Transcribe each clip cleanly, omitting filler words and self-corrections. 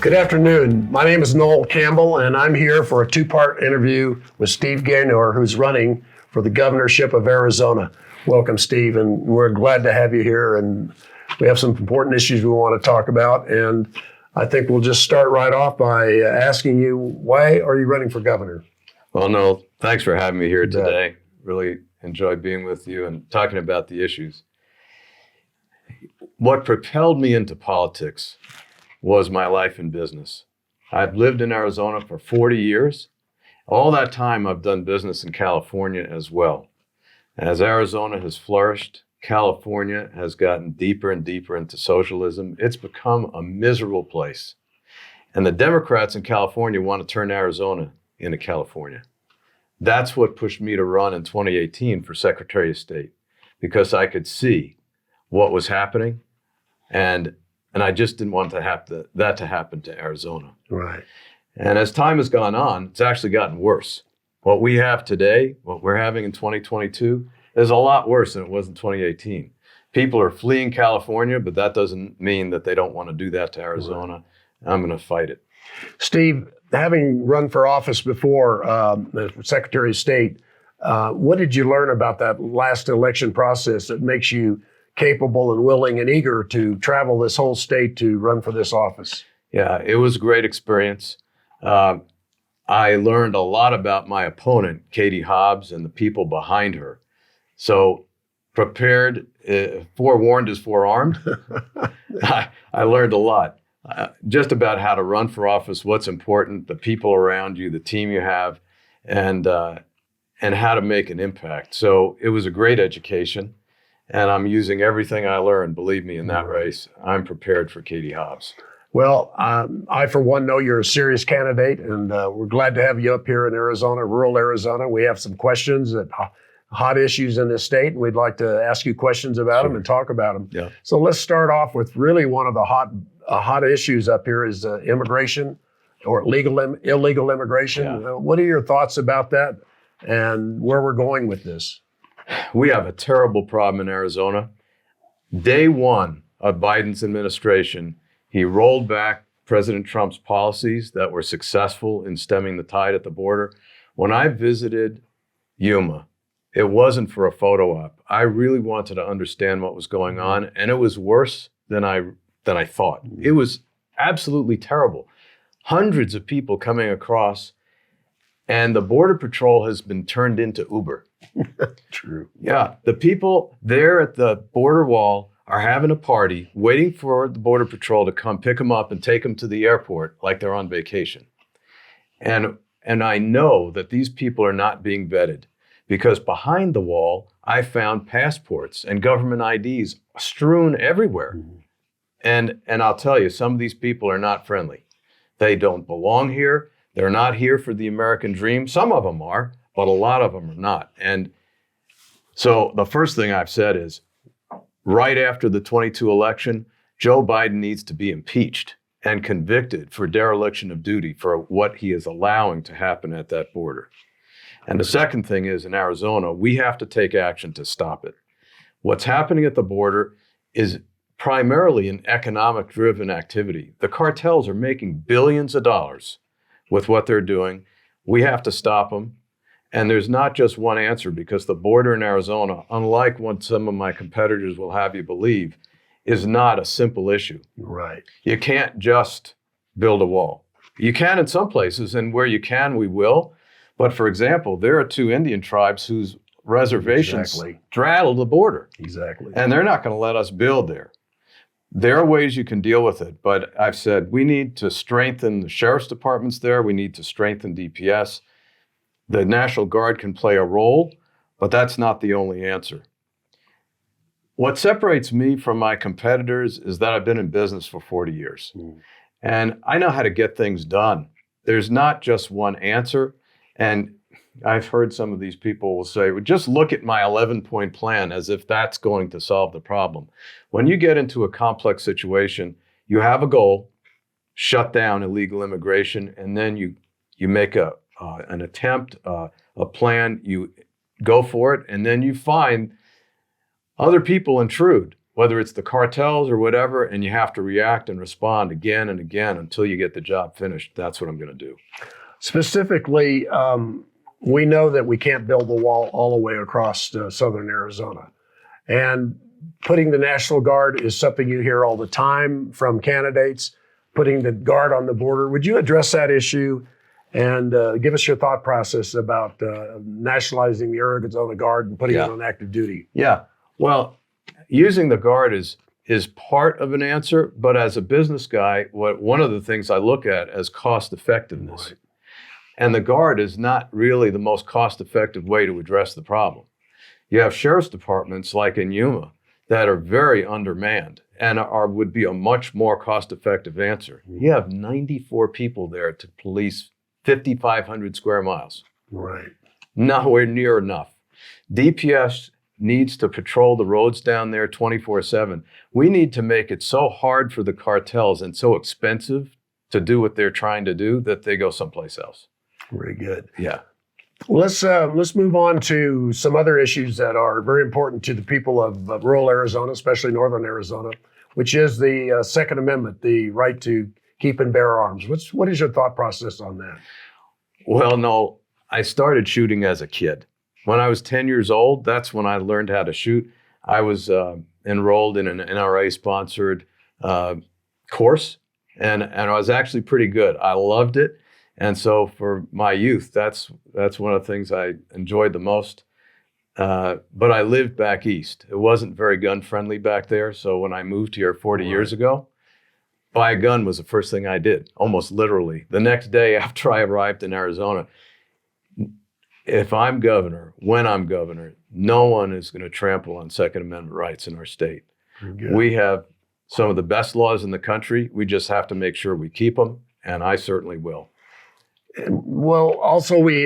Good afternoon. My name is Noel Campbell, and I'm here for a two-part interview with Steve Gaynor, who's running for the governorship of Arizona. Welcome, Steve, and we're glad to have you here. And we have some important issues we want to talk about. And I think we'll just start right off by asking you, why are you running for governor? Well, Noel, thanks for having me here today. Really enjoy being with you and talking about the issues. What propelled me into politics was my life in business. I've lived in Arizona for 40 years. All that time I've done business in California as well. As Arizona has flourished, California has gotten deeper and deeper into socialism. It's become a miserable place. And the Democrats in California want to turn Arizona into California. That's what pushed me to run in 2018 for Secretary of State, because I could see what was happening, and I just didn't want that to happen to Arizona. Right. And as time has gone on, it's actually gotten worse. What we have today, what we're having in 2022, is a lot worse than it was in 2018. People are fleeing California, but that doesn't mean that they don't want to do that to Arizona. Right. I'm going to fight it. Steve, having run for office before as Secretary of State, what did you learn about that last election process that makes you capable and willing and eager to travel this whole state to run for this office? Yeah, it was a great experience. I learned a lot about my opponent, Katie Hobbs, and the people behind her. So prepared, forewarned is forearmed. I learned a lot. Just about how to run for office, what's important, the people around you, the team you have, and how to make an impact. So it was a great education, and I'm using everything I learned, believe me, in that race. I'm prepared for Katie Hobbs. Well, I, for one, know you're a serious candidate, and we're glad to have you up here in Arizona, rural Arizona. We have some questions that hot issues in this state, and we'd like to ask you questions about them and talk about them. Yeah. So let's start off with really one of the hot issues up here is immigration, or illegal immigration. Yeah. What are your thoughts about that and where we're going with this? We have a terrible problem in Arizona. Day one of Biden's administration, he rolled back President Trump's policies that were successful in stemming the tide at the border. When I visited Yuma, it wasn't for a photo op. I really wanted to understand what was going on, and it was worse than I thought. It was absolutely terrible. Hundreds of people coming across, and the Border Patrol has been turned into Uber. True. Yeah, the people there at the border wall are having a party, waiting for the Border Patrol to come pick them up and take them to the airport like they're on vacation. And I know that these people are not being vetted, because behind the wall, I found passports and government IDs strewn everywhere. Mm-hmm. And I'll tell you, some of these people are not friendly. They don't belong here. They're not here for the American dream. Some of them are, but a lot of them are not. And so the first thing I've said is, right after the 22 election, Joe Biden needs to be impeached and convicted for dereliction of duty for what he is allowing to happen at that border. And the second thing is, in Arizona, we have to take action to stop it. What's happening at the border is primarily an economic-driven activity. The cartels are making billions of dollars with what they're doing. We have to stop them. And there's not just one answer, because the border in Arizona, unlike what some of my competitors will have you believe, is not a simple issue. Right. You can't just build a wall. You can in some places, and where you can, we will. But for example, there are 2 Indian tribes whose reservations straddle the border. Exactly. And they're not going to let us build there. There are ways you can deal with it, but I've said we need to strengthen the sheriff's departments there. We need to strengthen DPS. The National Guard can play a role, but that's not the only answer. What separates me from my competitors is that I've been in business for 40 years. And I know how to get things done. There's not just one answer. And I've heard some of these people will say, well, just look at my 11-point plan, as if that's going to solve the problem. When you get into a complex situation, you have a goal, shut down illegal immigration, and then you make an attempt, a plan, you go for it, and then you find other people intrude. whether it's the cartels or whatever, and you have to react and respond again and again until you get the job finished. That's what I'm going to do. Specifically, we know that we can't build the wall all the way across southern Arizona. And putting the National Guard is something you hear all the time from candidates, putting the Guard on the border. Would you address that issue and give us your thought process about nationalizing the Arizona Guard and putting it on active duty? Yeah. Well, using the Guard is part of an answer, but as a business guy, one of the things I look at is cost effectiveness. Right. And the Guard is not really the most cost-effective way to address the problem. You have sheriff's departments like in Yuma that are very undermanned and would be a much more cost-effective answer. You have 94 people there to police 5,500 square miles. Right. Nowhere near enough. DPS needs to patrol the roads down there 24/7. We need to make it so hard for the cartels and so expensive to do what they're trying to do that they go someplace else. Very good. Yeah. Well, let's move on to some other issues that are very important to the people of rural Arizona, especially northern Arizona, which is the Second Amendment, the right to keep and bear arms. What is your thought process on that? Well, no, I started shooting as a kid. When I was 10 years old, that's when I learned how to shoot. I was enrolled in an NRA-sponsored course, and I was actually pretty good. I loved it. And so for my youth, that's one of the things I enjoyed the most. But I lived back east. It wasn't very gun friendly back there. So when I moved here 40 years ago, buy a gun was the first thing I did, almost literally. The next day after I arrived in Arizona, if I'm governor, when I'm governor, no one is going to trample on Second Amendment rights in our state. We have some of the best laws in the country. We just have to make sure we keep them, and I certainly will. Well, also we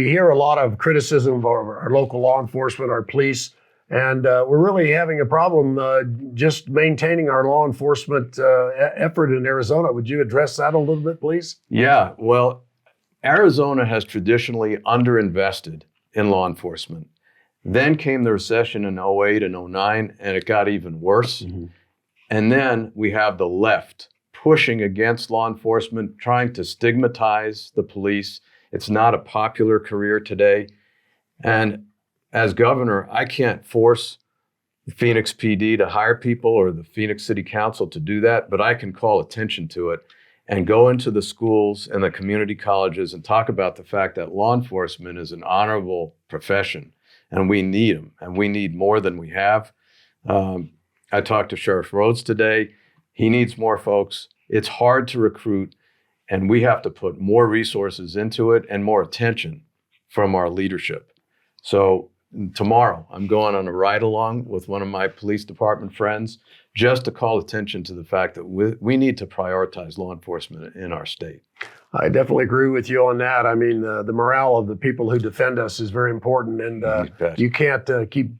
hear a lot of criticism of our local law enforcement, our police, and we're really having a problem just maintaining our law enforcement effort in Arizona. Would you address that a little bit, please? Yeah, well, Arizona has traditionally underinvested in law enforcement. Then came the recession in 08 and 09, and it got even worse. Mm-hmm. And then we have the left pushing against law enforcement, trying to stigmatize the police. It's not a popular career today. And as governor, I can't force the Phoenix PD to hire people or the Phoenix City Council to do that, but I can call attention to it and go into the schools and the community colleges and talk about the fact that law enforcement is an honorable profession and we need them, and we need more than we have. I talked to Sheriff Rhodes today. He needs more folks. It's hard to recruit, and we have to put more resources into it and more attention from our leadership. So tomorrow, I'm going on a ride along with one of my police department friends just to call attention to the fact that we need to prioritize law enforcement in our state. I definitely agree with you on that. I mean, the morale of the people who defend us is very important, and you can't keep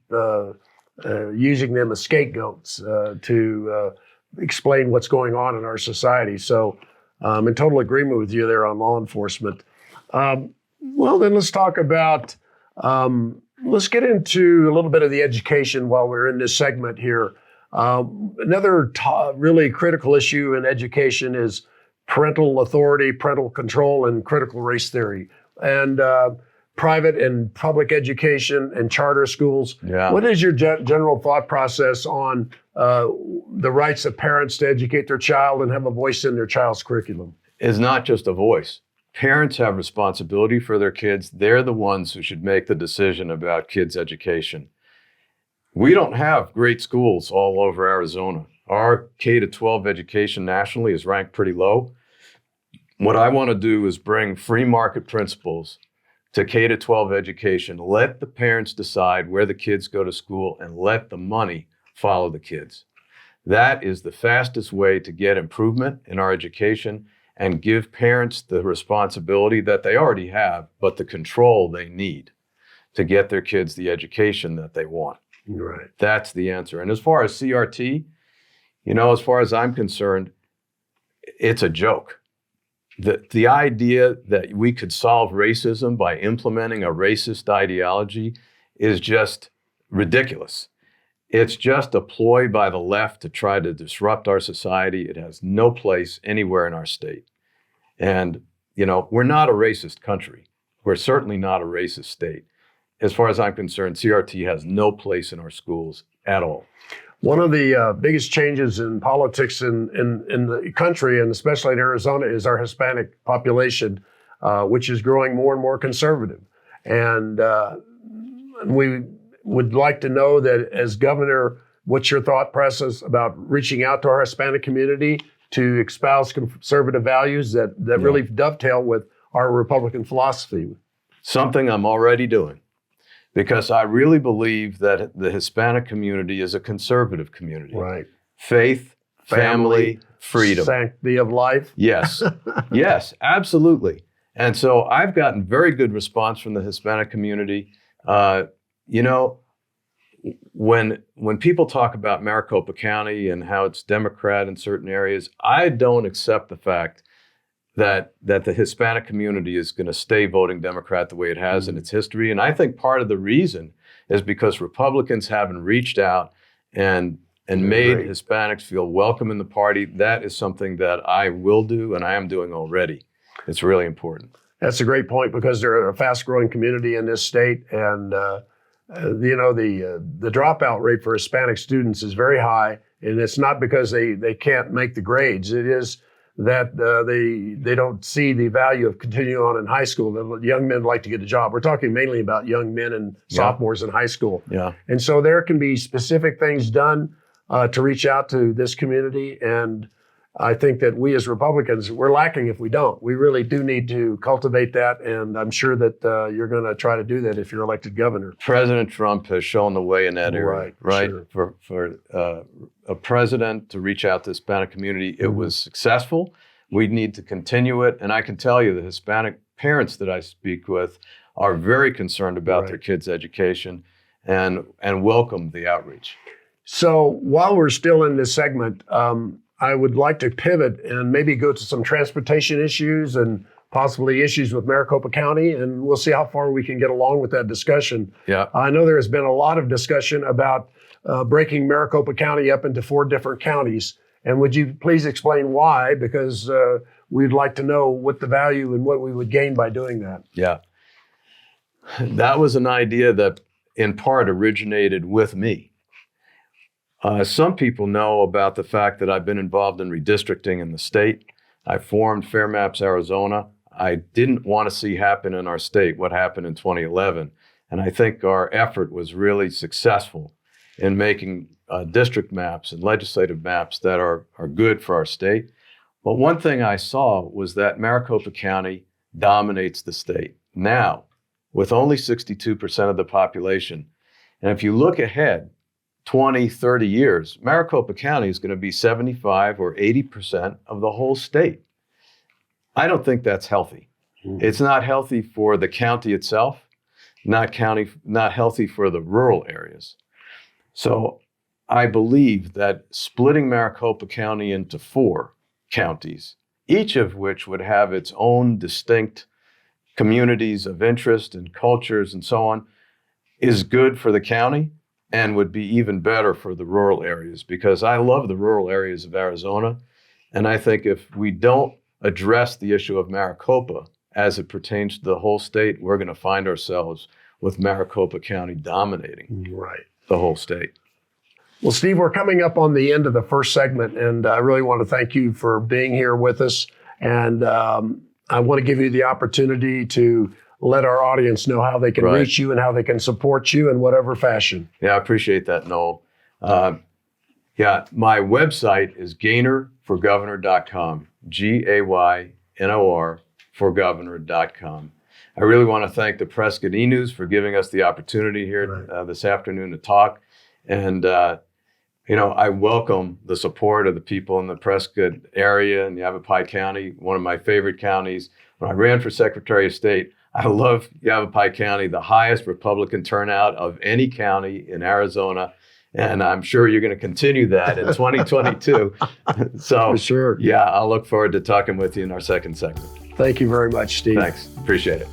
using them as scapegoats to explain what's going on in our society. So I'm in total agreement with you there on law enforcement. Well, then let's talk about, let's get into a little bit of the education while we're in this segment here. Another really critical issue in education is parental authority, parental control, and critical race theory. And private and public education and charter schools. Yeah. What is your general thought process on the rights of parents to educate their child and have a voice in their child's curriculum? It's not just a voice. Parents have responsibility for their kids. They're the ones who should make the decision about kids' education. We don't have great schools all over Arizona. Our K-12 education nationally is ranked pretty low. What I want to do is bring free market principles to K-12 education. Let the parents decide where the kids go to school and let the money follow the kids. That is the fastest way to get improvement in our education and give parents the responsibility that they already have, but the control they need to get their kids the education that they want. Right. That's the answer. And as far as CRT, as far as I'm concerned, it's a joke. The idea that we could solve racism by implementing a racist ideology is just ridiculous. It's just a ploy by the left to try to disrupt our society. It has no place anywhere in our state. And, we're not a racist country. We're certainly not a racist state. As far as I'm concerned, CRT has no place in our schools at all. One of the biggest changes in politics in the country, and especially in Arizona, is our Hispanic population, which is growing more and more conservative. And we would like to know that as governor, what's your thought process about reaching out to our Hispanic community to espouse conservative values that really dovetail with our Republican philosophy? Something I'm already doing, because I really believe that the Hispanic community is a conservative community. Right. Faith, family, freedom. Sanctity of life. Yes. Yes, absolutely. And so I've gotten very good response from the Hispanic community. When people talk about Maricopa County and how it's Democrat in certain areas, I don't accept the fact that the Hispanic community is going to stay voting Democrat the way it has in its history. And I think part of the reason is because Republicans haven't reached out and made Hispanics feel welcome in the party. That is something that I will do, and I am doing already. It's really important. That's a great point, because they're a fast-growing community in this state, and the dropout rate for Hispanic students is very high, and it's not because they can't make the grades. It is that they don't see the value of continuing on in high school. The young men like to get a job. We're talking mainly about young men and sophomores in high school. Yeah. And so there can be specific things done to reach out to this community. And I think that we as Republicans, we're lacking if we don't. We really do need to cultivate that. And I'm sure that you're going to try to do that if you're elected governor. President Trump has shown the way in that area, right? Sure. For a president to reach out to the Hispanic community, it was successful. We need to continue it. And I can tell you the Hispanic parents that I speak with are very concerned about their kids' education and welcome the outreach. So while we're still in this segment, I would like to pivot and maybe go to some transportation issues and possibly issues with Maricopa County, and we'll see how far we can get along with that discussion. Yeah. I know there has been a lot of discussion about breaking Maricopa County up into 4 different counties. And would you please explain why? Because we'd like to know what the value and what we would gain by doing that. Yeah. That was an idea that in part originated with me. Some people know about the fact that I've been involved in redistricting in the state. I formed Fair Maps Arizona. I didn't want to see happen in our state what happened in 2011. And I think our effort was really successful in making district maps and legislative maps that are good for our state. But one thing I saw was that Maricopa County dominates the state now with only 62% of the population. And if you look ahead 20, 30 years, Maricopa County is going to be 75 or 80% of the whole state. I don't think that's healthy. It's not healthy for the county itself, not healthy for the rural areas. So I believe that splitting Maricopa County into 4 counties, each of which would have its own distinct communities of interest and cultures and so on, is good for the county and would be even better for the rural areas, because I love the rural areas of Arizona. And I think if we don't address the issue of Maricopa as it pertains to the whole state, we're going to find ourselves with Maricopa County dominating the whole state. Well, Steve, we're coming up on the end of the first segment, and I really want to thank you for being here with us. And I want to give you the opportunity to let our audience know how they can reach you and how they can support you in whatever fashion. Yeah, I appreciate that, Noel. My website is gaynorforgovernor.com, GAYNOR forgovernor.com. I really want to thank the Prescott E-News for giving us the opportunity here this afternoon to talk. And, I welcome the support of the people in the Prescott area and Yavapai County, one of my favorite counties. When I ran for Secretary of State, I love Yavapai County, the highest Republican turnout of any county in Arizona. And I'm sure you're going to continue that in 2022. So, for sure. Yeah, I'll look forward to talking with you in our second segment. Thank you very much, Steve. Thanks. Appreciate it.